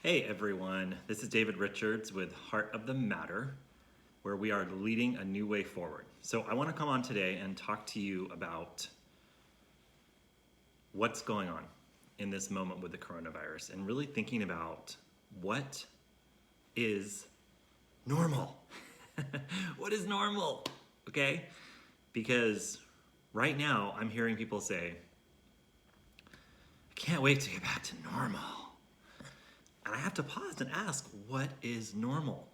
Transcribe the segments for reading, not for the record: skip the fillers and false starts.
Hey everyone, this is David Richards with Heart of the Matter, where we are leading a new way forward. So I want to come on today and talk to you about what's going on in this moment with the coronavirus and really thinking about what is normal. What is normal? Okay? Because right now I'm hearing people say, I can't wait to get back to normal. And I have to pause and ask, what is normal?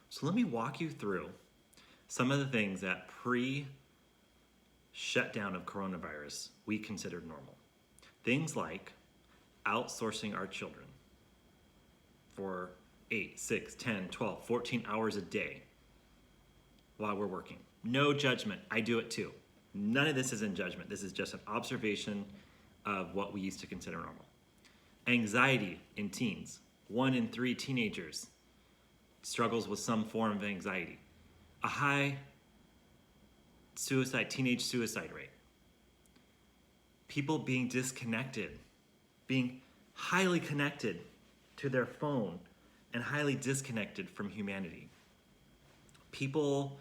So let me walk you through some of the things that pre-shutdown of coronavirus we considered normal. Things like outsourcing our children for 8, 6, 10, 12, 14 hours a day while we're working. No judgment, I do it too. None of this is in judgment. This is just an observation of what we used to consider normal. Anxiety in teens. 1 in 3 teenagers struggles with some form of anxiety. A high teenage suicide rate. People being disconnected, being highly connected to their phone and highly disconnected from humanity. People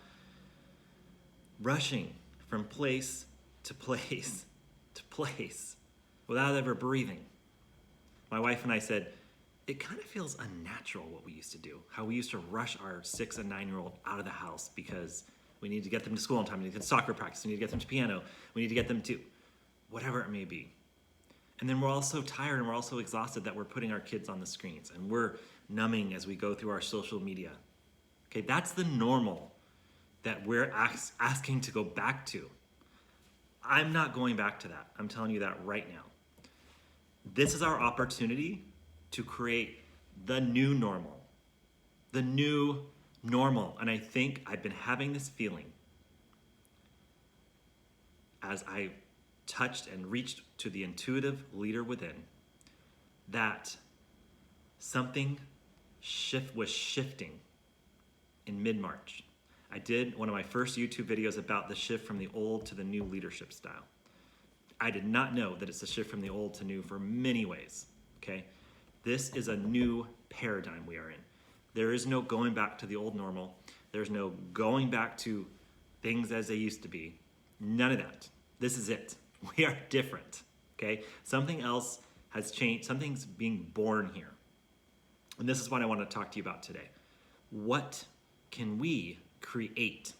rushing from place to place to place without ever breathing. My wife and I said, it kind of feels unnatural what we used to do, how we used to rush our 6 and 9-year-old out of the house because we need to get them to school on time, we need to get to soccer practice, we need to get them to piano, we need to get them to whatever it may be. And then we're all so tired and we're all so exhausted that we're putting our kids on the screens and we're numbing as we go through our social media. Okay, that's the normal that we're asking to go back to. I'm not going back to that. I'm telling you that right now. This is our opportunity to create the new normal. The new normal. And I think I've been having this feeling as I touched and reached to the intuitive leader within that something was shifting in mid-March. I did one of my first YouTube videos about the shift from the old to the new leadership style. I did not know that it's a shift from the old to new for many ways, okay? This is a new paradigm we are in. There is no going back to the old normal. There's no going back to things as they used to be. None of that. This is it. We are different, okay? Something else has changed. Something's being born here. And this is what I want to talk to you about today. What can we create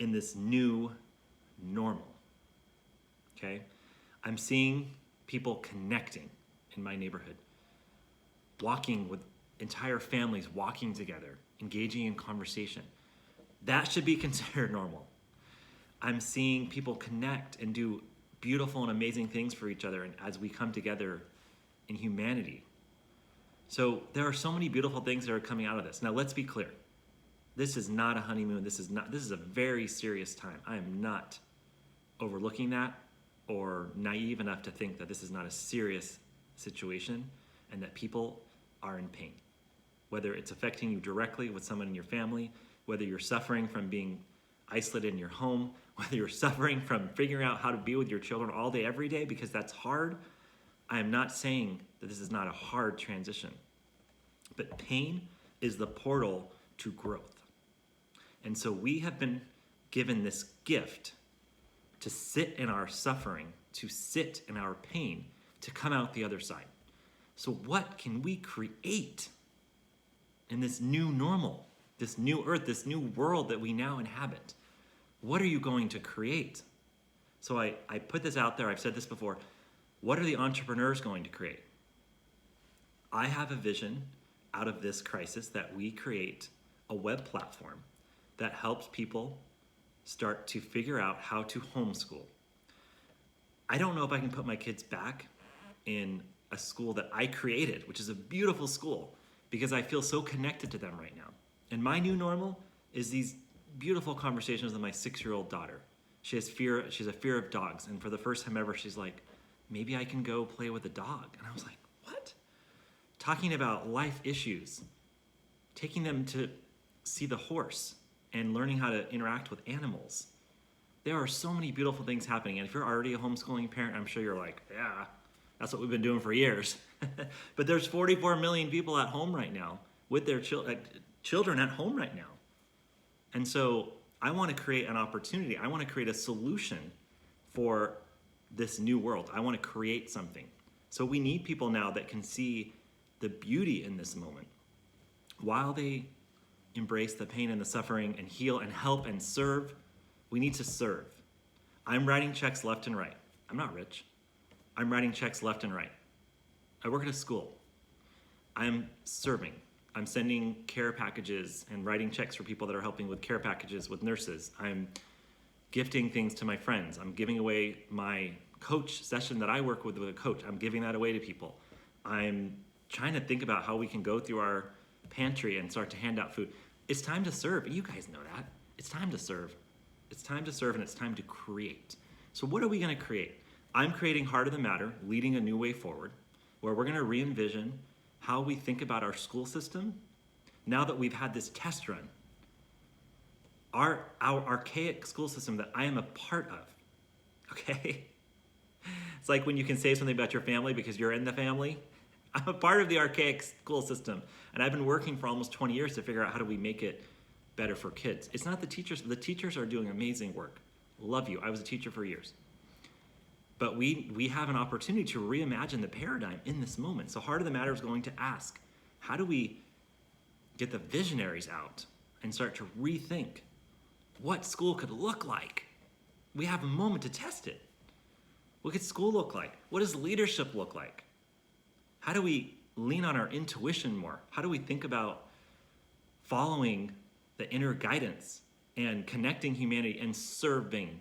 in this new normal? Okay? I'm seeing people connecting in my neighborhood. Walking with entire families, walking together, engaging in conversation. That should be considered normal. I'm seeing people connect and do beautiful and amazing things for each other and as we come together in humanity. So there are so many beautiful things that are coming out of this. Now let's be clear. This is not a honeymoon. This is a very serious time. I am not overlooking that or naive enough to think that this is not a serious situation and that people are in pain. Whether it's affecting you directly with someone in your family, whether you're suffering from being isolated in your home, whether you're suffering from figuring out how to be with your children all day, every day, because that's hard. I am not saying that this is not a hard transition, but pain is the portal to growth. And so we have been given this gift to sit in our suffering, to sit in our pain, to come out the other side. So what can we create in this new normal, this new earth, this new world that we now inhabit? What are you going to create? So I put this out there. I've said this before. What are the entrepreneurs going to create? I have a vision out of this crisis that we create a web platform that helps people start to figure out how to homeschool. I don't know if I can put my kids back in a school that I created, which is a beautiful school, because I feel so connected to them right now. And my new normal is these beautiful conversations with my 6-year-old daughter. She has a fear of dogs. And for the first time ever, she's like, maybe I can go play with a dog. And I was like, what? Talking about life issues, taking them to see the horse and learning how to interact with animals. There are so many beautiful things happening. And if you're already a homeschooling parent, I'm sure you're like, yeah, that's what we've been doing for years. But there's 44 million people at home right now with their children at home right now. And so I want to create an opportunity. I want to create a solution for this new world. I want to create something. So we need people now that can see the beauty in this moment while they embrace the pain and the suffering and heal and help and serve. We need to serve. I'm writing checks left and right. I'm not rich. I'm writing checks left and right. I work at a school. I'm serving. I'm sending care packages and writing checks for people that are helping with care packages with nurses. I'm gifting things to my friends. I'm giving away my coach session that I work with a coach. I'm giving that away to people. I'm trying to think about how we can go through our pantry and start to hand out food. It's time to serve. You guys know that. It's time to serve. It's time to serve, and it's time to create. So what are we going to create? I'm creating Heart of the Matter, leading a new way forward, where we're going to re-envision how we think about our school system now that we've had this test run. Our archaic school system that I am a part of, okay? It's like when you can say something about your family because you're in the family. I'm a part of the archaic school system, and I've been working for almost 20 years to figure out how do we make it better for kids. It's not the teachers. The teachers are doing amazing work. Love you. I was a teacher for years. But we have an opportunity to reimagine the paradigm in this moment. So Heart of the Matter is going to ask, how do we get the visionaries out and start to rethink what school could look like? We have a moment to test it. What could school look like? What does leadership look like? How do we lean on our intuition more? How do we think about following the inner guidance and connecting humanity and serving,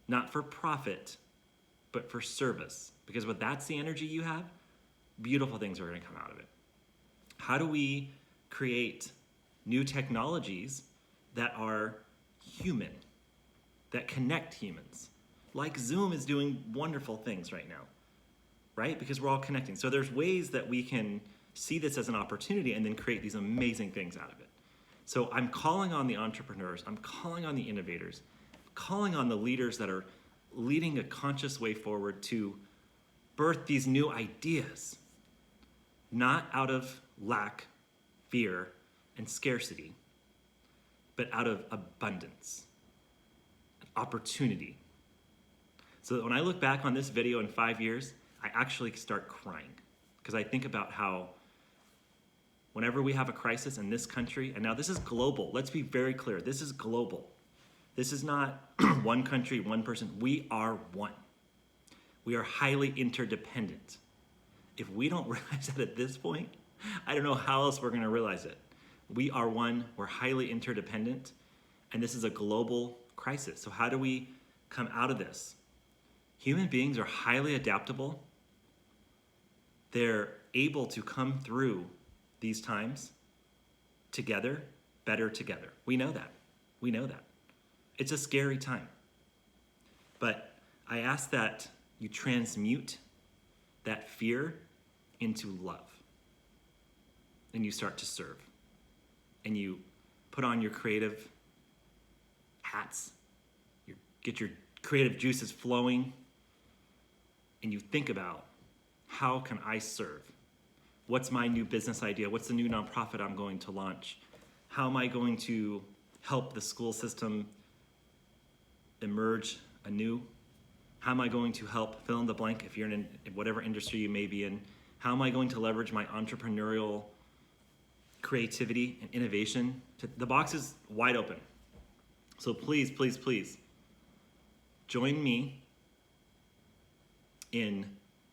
not for profit, but for service? Because when that's the energy you have, beautiful things are going to come out of it. How do we create new technologies that are human, that connect humans? Like Zoom is doing wonderful things right now, right? Because we're all connecting. So there's ways that we can see this as an opportunity and then create these amazing things out of it. So I'm calling on the entrepreneurs, I'm calling on the innovators, calling on the leaders that are leading a conscious way forward to birth these new ideas, not out of lack, fear, and scarcity, but out of abundance, opportunity. So that when I look back on this video in 5 years, I actually start crying because I think about how whenever we have a crisis in this country, and now this is global, let's be very clear, this is global. This is not one country, one person. We are one. We are highly interdependent. If we don't realize that at this point, I don't know how else we're going to realize it. We are one. We're highly interdependent. And this is a global crisis. So how do we come out of this? Human beings are highly adaptable. They're able to come through these times together, better together. We know that. We know that. It's a scary time. But I ask that you transmute that fear into love. And you start to serve. And you put on your creative hats. You get your creative juices flowing. And you think about, how can I serve? What's my new business idea? What's the new nonprofit I'm going to launch? How am I going to help the school system emerge anew? How am I going to help fill in the blank if you're in whatever industry you may be in? How am I going to leverage my entrepreneurial creativity and innovation? The box is wide open. So please, please, please join me in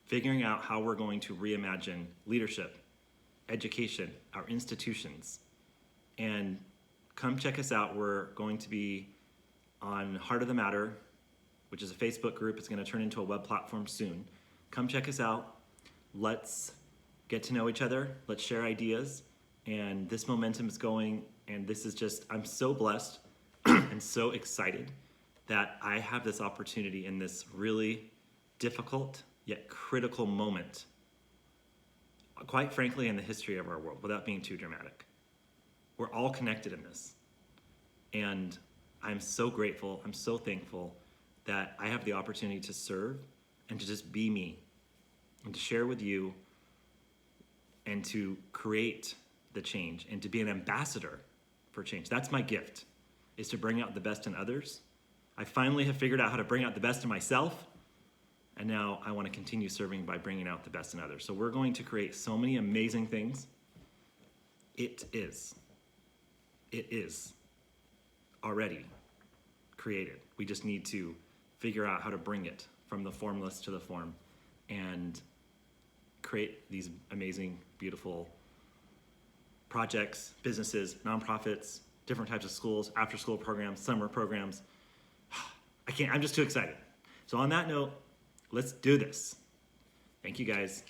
figuring out how we're going to reimagine leadership, education, our institutions, and come check us out. We're going to be on Heart of the Matter, which is a Facebook group. It's going to turn into a web platform soon. Come check us out. Let's get to know each other. Let's share ideas. And this momentum is going, and this is just, I'm so blessed and so excited that I have this opportunity in this really difficult yet critical moment, quite frankly, in the history of our world, without being too dramatic. We're all connected in this. And I'm so grateful, I'm so thankful that I have the opportunity to serve and to just be me and to share with you and to create the change and to be an ambassador for change. That's my gift, is to bring out the best in others. I finally have figured out how to bring out the best in myself, and now I want to continue serving by bringing out the best in others. So we're going to create so many amazing things. It is already created. We just need to figure out how to bring it from the formless to the form and create these amazing, beautiful projects, businesses, nonprofits, different types of schools, after-school programs, summer programs. I'm just too excited. So on that note, let's do this. Thank you guys.